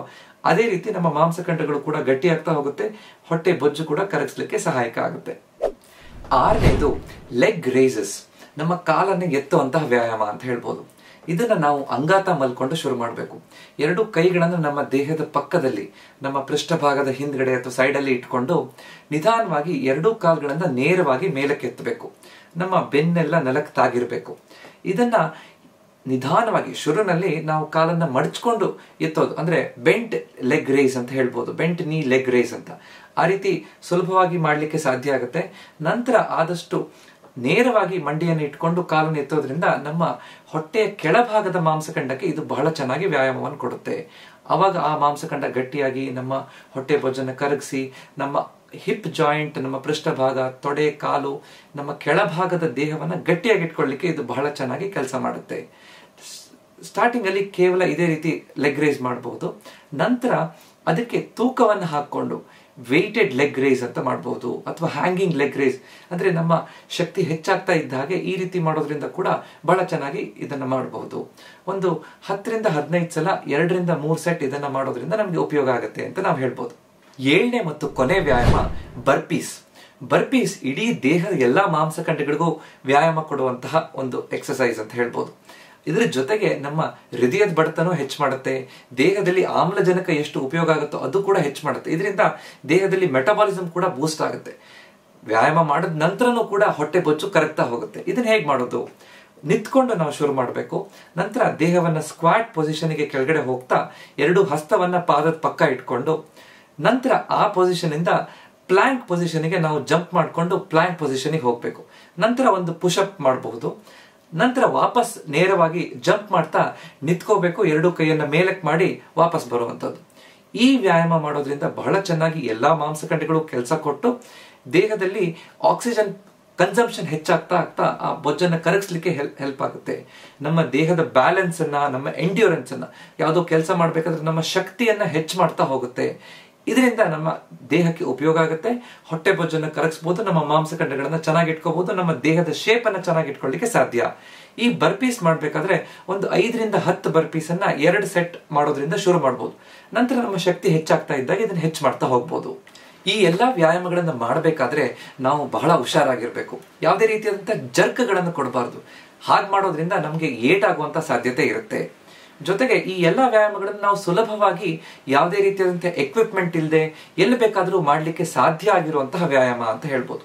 ಅದೇ ರೀತಿ ನಮ್ಮ ಮಾಂಸಖಂಡಗಳು ಕೂಡ ಗಟ್ಟಿ ಆಗ್ತಾ ಹೋಗುತ್ತೆ, ಹೊಟ್ಟೆ ಬೊಜ್ಜು ಕೂಡ ಕರಗಿಸ್ಲಿಕ್ಕೆ ಸಹಾಯಕ ಆಗುತ್ತೆ. 6ನೇದು ಲೆಗ್ ರೇಸಸ್, ನಮ್ಮ ಕಾಲನ್ನು ಎತ್ತುವಂತಹ ವ್ಯಾಯಾಮ ಅಂತ ಹೇಳ್ಬೋದು. ಇದನ್ನ ನಾವು ಅಂಗಾತ ಮಲ್ಕೊಂಡು ಶುರು ಮಾಡಬೇಕು. 2 ಕೈಗಳನ್ನು ನಮ್ಮ ದೇಹದ ಪಕ್ಕದಲ್ಲಿ ನಮ್ಮ ಪೃಷ್ಠಭಾಗದ ಹಿಂದ್ಗಡೆ ಅಥವಾ ಸೈಡಲ್ಲಿ ಇಟ್ಕೊಂಡು ನಿಧಾನವಾಗಿ 2 ಕಾಲುಗಳನ್ನ ನೇರವಾಗಿ ಮೇಲಕ್ಕೆ ಎತ್ತಬೇಕು. ನಮ್ಮ ಬೆನ್ನೆಲ್ಲ ನೆಲಕ್ಕೆ ತಾಗಿರ್ಬೇಕು. ಇದನ್ನ ನಿಧಾನವಾಗಿ ಶುರುನಲ್ಲಿ ನಾವು ಕಾಲನ್ನ ಮಡಚ್ಕೊಂಡು ಎತ್ತೋದು ಅಂದ್ರೆ ಬೆಂಟ್ ಲೆಗ್ ರೇಸ್ ಅಂತ ಹೇಳ್ಬೋದು, ಬೆಂಟ್ ನೀ ಲೆಗ್ ರೇಸ್ ಅಂತ. ಆ ರೀತಿ ಸುಲಭವಾಗಿ ಮಾಡ್ಲಿಕ್ಕೆ ಸಾಧ್ಯ ಆಗುತ್ತೆ. ನಂತರ ಆದಷ್ಟು ನೇರವಾಗಿ ಮಂಡಿಯನ್ನು ಇಟ್ಕೊಂಡು ಕಾಲನ್ನು ಎತ್ತೋದ್ರಿಂದ ನಮ್ಮ ಹೊಟ್ಟೆಯ ಕೆಳಭಾಗದ ಮಾಂಸಖಂಡಕ್ಕೆ ಇದು ಬಹಳ ಚೆನ್ನಾಗಿ ವ್ಯಾಯಾಮವನ್ನು ಕೊಡುತ್ತೆ. ಅವಾಗ ಆ ಮಾಂಸಖಂಡ ಗಟ್ಟಿಯಾಗಿ ನಮ್ಮ ಹೊಟ್ಟೆ ಬೊಜ್ಜನ್ನು ಕರಗಿಸಿ ನಮ್ಮ ಹಿಪ್ ಜಾಯಿಂಟ್, ನಮ್ಮ ಪೃಷ್ಠಭಾಗ, ತೊಡೆ, ಕಾಲು, ನಮ್ಮ ಕೆಳಭಾಗದ ದೇಹವನ್ನ ಗಟ್ಟಿಯಾಗಿ ಇಟ್ಕೊಳ್ಳಿಕ್ಕೆ ಇದು ಬಹಳ ಚೆನ್ನಾಗಿ ಕೆಲಸ ಮಾಡುತ್ತೆ. ಸ್ಟಾರ್ಟಿಂಗ್ ಅಲ್ಲಿ ಕೇವಲ ಇದೇ ರೀತಿ ಲೆಗ್ ರೇಸ್ ಮಾಡಬಹುದು. ನಂತರ ಅದಕ್ಕೆ ತೂಕವನ್ನು ಹಾಕೊಂಡು ವೆಯ್ಟೆಡ್ ಲೆಗ್ ರೇಸ್ ಅಂತ ಮಾಡಬಹುದು, ಅಥವಾ ಹ್ಯಾಂಗಿಂಗ್ ಲೆಗ್ ರೇಸ್ ಅಂದ್ರೆ ನಮ್ಮ ಶಕ್ತಿ ಹೆಚ್ಚಾಗ್ತಾ ಇದ್ದ ಹಾಗೆ ಈ ರೀತಿ ಮಾಡೋದ್ರಿಂದ ಕೂಡ ಬಹಳ ಚೆನ್ನಾಗಿ ಇದನ್ನ ಮಾಡಬಹುದು. ಒಂದು 10ರಿಂದ 15 ಸಲ 2ರಿಂದ 3 ಸೆಟ್ ಇದನ್ನ ಮಾಡೋದ್ರಿಂದ ನಮ್ಗೆ ಉಪಯೋಗ ಆಗುತ್ತೆ ಅಂತ ನಾವು ಹೇಳ್ಬೋದು. 7ನೇ ಮತ್ತು ಕೊನೆ ವ್ಯಾಯಾಮ ಬರ್ಪೀಸ್. ಬರ್ಪೀಸ್ ಇಡೀ ದೇಹದ ಎಲ್ಲಾ ಮಾಂಸಖಂಡಗಳಿಗೂ ವ್ಯಾಯಾಮ ಕೊಡುವಂತಹ ಒಂದು ಎಕ್ಸರ್ಸೈಸ್ ಅಂತ ಹೇಳ್ಬೋದು. ಇದರ ಜೊತೆಗೆ ನಮ್ಮ ಹೃದಯದ ಬಡಿತನೂ ಹೆಚ್ಚು ಮಾಡುತ್ತೆ, ದೇಹದಲ್ಲಿ ಆಮ್ಲಜನಕ ಎಷ್ಟು ಉಪಯೋಗ ಆಗುತ್ತೋ ಅದು ಕೂಡ ಹೆಚ್ಚು ಮಾಡುತ್ತೆ. ಇದರಿಂದ ದೇಹದಲ್ಲಿ ಮೆಟಬಾಲಿಸಮ್ ಕೂಡ ಬೂಸ್ಟ್ ಆಗುತ್ತೆ. ವ್ಯಾಯಾಮ ಮಾಡಿದ ನಂತರನೂ ಕೂಡ ಹೊಟ್ಟೆ ಬೊಜ್ಜು ಕರಗ್ತಾ ಹೋಗುತ್ತೆ. ಇದನ್ನ ಹೇಗೆ ಮಾಡೋದು? ನಿಂತ್ಕೊಂಡು ನಾವು ಶುರು ಮಾಡಬೇಕು. ನಂತರ ದೇಹವನ್ನ ಸ್ಕ್ವಾಟ್ ಪೊಸಿಷನ್ಗೆ ಕೆಳಗಡೆ ಹೋಗ್ತಾ 2 ಹಸ್ತವನ್ನ ಪಾದದ ಪಕ್ಕ ಇಟ್ಕೊಂಡು ನಂತರ ಆ ಪೊಸಿಷನ್ ಇಂದ ಪ್ಲಾಂಕ್ ಪೊಸಿಷನ್ಗೆ ನಾವು ಜಂಪ್ ಮಾಡಿಕೊಂಡು ಪ್ಲಾಂಕ್ ಪೊಸಿಷನ್ಗೆ ಹೋಗ್ಬೇಕು. ನಂತರ ಒಂದು ಪುಷಪ್ ಮಾಡಬಹುದು. ನಂತರ ವಾಪಸ್ ನೇರವಾಗಿ ಜಂಪ್ ಮಾಡ್ತಾ ನಿಂತ್ಕೋಬೇಕು, 2 ಕೈಯನ್ನ ಮೇಲಕ್ಕೆ ಮಾಡಿ ವಾಪಸ್ ಬರುವಂತದ್ದು. ಈ ವ್ಯಾಯಾಮ ಮಾಡೋದ್ರಿಂದ ಬಹಳ ಚೆನ್ನಾಗಿ ಎಲ್ಲಾ ಮಾಂಸಖಂಡಗಳು ಕೆಲಸ ಕೊಟ್ಟು ದೇಹದಲ್ಲಿ ಆಕ್ಸಿಜನ್ ಕನ್ಸಂಪ್ಷನ್ ಹೆಚ್ಚಾಗ್ತಾ ಆಗ್ತಾ ಆ ಬೊಜ್ಜನ್ನ ಕರಗಿಸ್ಲಿಕ್ಕೆ ಹೆಲ್ಪ್ ಆಗುತ್ತೆ. ನಮ್ಮ ದೇಹದ ಬ್ಯಾಲೆನ್ಸ್ ಅನ್ನ, ನಮ್ಮ ಎಂಡ್ಯೂರೆನ್ಸ್ ಅನ್ನ, ಯಾವುದೋ ಕೆಲಸ ಮಾಡ್ಬೇಕಾದ್ರೆ ನಮ್ಮ ಶಕ್ತಿಯನ್ನ ಹೆಚ್ಚು ಮಾಡ್ತಾ ಹೋಗುತ್ತೆ. ಇದರಿಂದ ನಮ್ಮ ದೇಹಕ್ಕೆ ಉಪಯೋಗ ಆಗುತ್ತೆ. ಹೊಟ್ಟೆ ಬೊಜ್ಜನ್ನು ಕರಗಿಸಬಹುದು, ನಮ್ಮ ಮಾಂಸಖಂಡಗಳನ್ನ ಚೆನ್ನಾಗಿ ಇಟ್ಕೋಬಹುದು, ನಮ್ಮ ದೇಹದ ಶೇಪ್ ಅನ್ನ ಚೆನ್ನಾಗಿ ಇಟ್ಕೊಳ್ಳಿಕ್ಕೆ ಸಾಧ್ಯ. ಈ ಬರ್ಪೀಸ್ ಮಾಡ್ಬೇಕಾದ್ರೆ ಒಂದು 5 ರಿಂದ 10 ಬರ್ಪೀಸ್ ಅನ್ನ 2 ಸೆಟ್ ಮಾಡೋದ್ರಿಂದ ಶುರು ಮಾಡಬಹುದು. ನಂತರ ನಮ್ಮ ಶಕ್ತಿ ಹೆಚ್ಚಾಗ್ತಾ ಇದ್ದಾಗ ಇದನ್ನ ಹೆಚ್ಚು ಮಾಡ್ತಾ ಹೋಗ್ಬೋದು. ಈ ಎಲ್ಲಾ ವ್ಯಾಯಾಮಗಳನ್ನ ಮಾಡಬೇಕಾದ್ರೆ ನಾವು ಬಹಳ ಹುಷಾರಾಗಿರ್ಬೇಕು. ಯಾವುದೇ ರೀತಿಯಾದಂತಹ ಜರ್ಕ್ಗಳನ್ನು ಕೊಡಬಾರ್ದು. ಹಾಗೆ ಮಾಡೋದ್ರಿಂದ ನಮ್ಗೆ ಏಟಾಗುವಂತ ಸಾಧ್ಯತೆ ಇರುತ್ತೆ. ಜೊತೆಗೆ ಈ ಎಲ್ಲಾ ವ್ಯಾಯಾಮಗಳನ್ನು ನಾವು ಸುಲಭವಾಗಿ ಯಾವುದೇ ರೀತಿಯಾದಂತಹ ಎಕ್ವಿಪ್ಮೆಂಟ್ ಇಲ್ಲದೆ ಎಲ್ಲಿ ಬೇಕಾದ್ರೂ ಮಾಡ್ಲಿಕ್ಕೆ ಸಾಧ್ಯ ಆಗಿರುವಂತಹ ವ್ಯಾಯಾಮ ಅಂತ ಹೇಳ್ಬೋದು.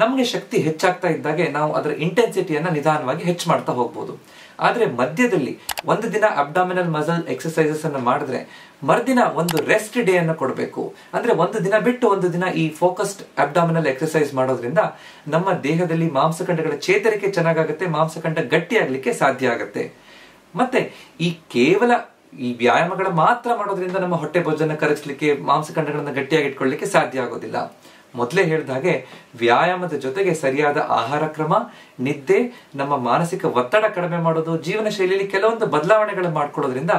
ನಮಗೆ ಶಕ್ತಿ ಹೆಚ್ಚಾಗ್ತಾ ಇದ್ದಾಗೆ ನಾವು ಅದರ ಇಂಟೆನ್ಸಿಟಿಯನ್ನ ನಿಧಾನವಾಗಿ ಹೆಚ್ಚು ಮಾಡ್ತಾ ಹೋಗ್ಬೋದು. ಆದ್ರೆ ಮಧ್ಯದಲ್ಲಿ ಒಂದು ದಿನ ಅಬ್ಡಾಮಿನಲ್ ಮಸಲ್ ಎಕ್ಸರ್ಸೈಸಸ್ ಅನ್ನ ಮಾಡಿದ್ರೆ ಮರುದಿನ ಒಂದು ರೆಸ್ಟ್ ಡೇ ಅನ್ನು ಕೊಡಬೇಕು. ಅಂದ್ರೆ ಒಂದು ದಿನ ಬಿಟ್ಟು ಒಂದು ದಿನ ಈ ಫೋಕಸ್ಡ್ ಅಬ್ಡಾಮಿನಲ್ ಎಕ್ಸರ್ಸೈಸ್ ಮಾಡೋದ್ರಿಂದ ನಮ್ಮ ದೇಹದಲ್ಲಿ ಮಾಂಸಖಂಡಗಳ ಚೇತರಿಕೆ ಚೆನ್ನಾಗಾಗುತ್ತೆ, ಮಾಂಸಖಂಡ ಗಟ್ಟಿ ಆಗ್ಲಿಕ್ಕೆ ಸಾಧ್ಯ ಆಗುತ್ತೆ. ಮತ್ತೆ ಕೇವಲ ಈ ವ್ಯಾಯಾಮಗಳ ಮಾತ್ರ ಮಾಡೋದ್ರಿಂದ ನಮ್ಮ ಹೊಟ್ಟೆ ಬೊಜ್ಜನ್ನು ಕರಗಿಸ್ಲಿಕ್ಕೆ, ಮಾಂಸಖಂಡಗಳನ್ನ ಗಟ್ಟಿಯಾಗಿ ಇಟ್ಕೊಳ್ಳಿಕ್ಕೆ ಸಾಧ್ಯ ಆಗೋದಿಲ್ಲ. ಮೊದಲೇ ಹೇಳಿದ ಹಾಗೆ ವ್ಯಾಯಾಮದ ಜೊತೆಗೆ ಸರಿಯಾದ ಆಹಾರ ಕ್ರಮ, ನಿದ್ದೆ, ನಮ್ಮ ಮಾನಸಿಕ ಒತ್ತಡ ಕಡಿಮೆ ಮಾಡೋದು, ಜೀವನ ಶೈಲಿಯಲ್ಲಿ ಕೆಲವೊಂದು ಬದಲಾವಣೆಗಳು ಮಾಡ್ಕೊಳ್ಳೋದ್ರಿಂದ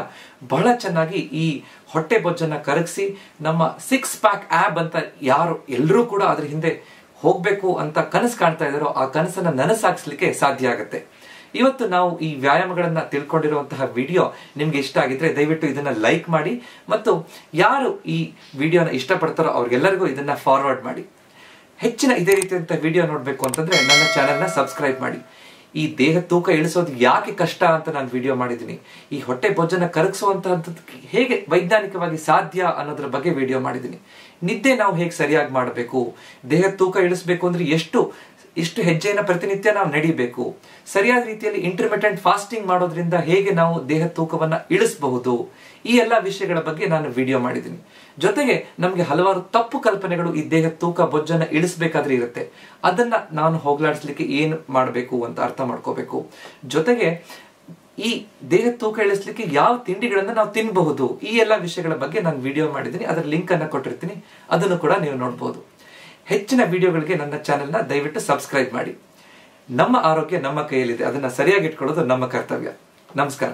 ಬಹಳ ಚೆನ್ನಾಗಿ ಈ ಹೊಟ್ಟೆ ಬೊಜ್ಜನ್ನ ಕರಗಿಸಿ ನಮ್ಮ 6 ಪ್ಯಾಕ್ ಆಬ್ ಅಂತ ಯಾರು ಎಲ್ಲರೂ ಕೂಡ ಅದ್ರ ಹಿಂದೆ ಹೋಗ್ಬೇಕು ಅಂತ ಕನಸು ಕಾಣ್ತಾ ಇದ್ದಾರೋ ಆ ಕನಸನ್ನ ನನಸಾಗಿಸ್ಲಿಕ್ಕೆ ಸಾಧ್ಯ ಆಗುತ್ತೆ. ಇವತ್ತು ನಾವು ಈ ವ್ಯಾಯಾಮಗಳನ್ನ ತಿಳ್ಕೊಂಡಿರುವಂತಹ ವಿಡಿಯೋ ನಿಮ್ಗೆ ಇಷ್ಟ ಆಗಿದ್ರೆ ದಯವಿಟ್ಟು ಇದನ್ನ ಲೈಕ್ ಮಾಡಿ, ಮತ್ತು ಯಾರು ಈ ವಿಡಿಯೋನ ಇಷ್ಟಪಡ್ತಾರೋ ಅವ್ರಿಗೆಲ್ಲರಿಗೂ ಇದನ್ನ ಫಾರ್ವರ್ಡ್ ಮಾಡಿ. ಹೆಚ್ಚಿನ ಇದೇ ರೀತಿಯಂತ ವಿಡಿಯೋ ನೋಡ್ಬೇಕು ಅಂತಂದ್ರೆ ನನ್ನ ಚಾನೆಲ್ನ ಸಬ್ಸ್ಕ್ರೈಬ್ ಮಾಡಿ. ಈ ದೇಹ ತೂಕ ಇಳಿಸೋದು ಯಾಕೆ ಕಷ್ಟ ಅಂತ ನಾನು ವಿಡಿಯೋ ಮಾಡಿದ್ದೀನಿ. ಈ ಹೊಟ್ಟೆ ಬೊಜ್ಜನ್ನ ಕರಗಿಸುವಂತಹದ್ದು ಹೇಗೆ ವೈಜ್ಞಾನಿಕವಾಗಿ ಸಾಧ್ಯ ಅನ್ನೋದ್ರ ಬಗ್ಗೆ ವಿಡಿಯೋ ಮಾಡಿದ್ದೀನಿ. ನಿದ್ದೆ ನಾವು ಹೇಗೆ ಸರಿಯಾಗಿ ಮಾಡಬೇಕು, ದೇಹ ತೂಕ ಇಳಿಸಬೇಕು ಅಂದ್ರೆ ಎಷ್ಟು ಹೆಜ್ಜೆಯನ್ನು ಪ್ರತಿನಿತ್ಯ ನಾವು ನಡಿಬೇಕು, ಸರಿಯಾದ ರೀತಿಯಲ್ಲಿ ಇಂಟರ್ಮಿಟೆಂಟ್ ಫಾಸ್ಟಿಂಗ್ ಮಾಡೋದ್ರಿಂದ ಹೇಗೆ ನಾವು ದೇಹ ತೂಕವನ್ನ ಇಳಿಸಬಹುದು, ಈ ಎಲ್ಲಾ ವಿಷಯಗಳ ಬಗ್ಗೆ ನಾನು ವಿಡಿಯೋ ಮಾಡಿದ್ದೀನಿ. ಜೊತೆಗೆ ನಮ್ಗೆ ಹಲವಾರು ತಪ್ಪು ಕಲ್ಪನೆಗಳು ಈ ದೇಹ ತೂಕ ಬೊಜ್ಜನ್ನ ಇಳಿಸಬೇಕಾದ್ರೆ ಇರುತ್ತೆ. ಅದನ್ನ ನಾನು ಹೋಗ್ಲಾಡಿಸ್ಲಿಕ್ಕೆ ಏನು ಮಾಡಬೇಕು ಅಂತ ಅರ್ಥ ಮಾಡ್ಕೋಬೇಕು. ಜೊತೆಗೆ ಈ ದೇಹ ತೂಕ ಇಳಿಸ್ಲಿಕ್ಕೆ ಯಾವ ತಿಂಡಿಗಳನ್ನ ನಾವು ತಿನ್ನಬಹುದು, ಈ ಎಲ್ಲಾ ವಿಷಯಗಳ ಬಗ್ಗೆ ನಾನು ವಿಡಿಯೋ ಮಾಡಿದ್ದೀನಿ. ಅದರ ಲಿಂಕ್ ಅನ್ನ ಕೊಟ್ಟಿರ್ತೀನಿ, ಅದನ್ನು ಕೂಡ ನೀವು ನೋಡಬಹುದು. ಹೆಚ್ಚಿನ ವಿಡಿಯೋಗಳಿಗೆ ನನ್ನ ಚಾನೆಲ್ನ ದಯವಿಟ್ಟು ಸಬ್ಸ್ಕ್ರೈಬ್ ಮಾಡಿ. ನಮ್ಮ ಆರೋಗ್ಯ ನಮ್ಮ ಕೈಯಲ್ಲಿದೆ, ಅದನ್ನ ಸರಿಯಾಗಿ ಇಟ್ಕೊಳ್ಳೋದು ನಮ್ಮ ಕರ್ತವ್ಯ. ನಮಸ್ಕಾರ.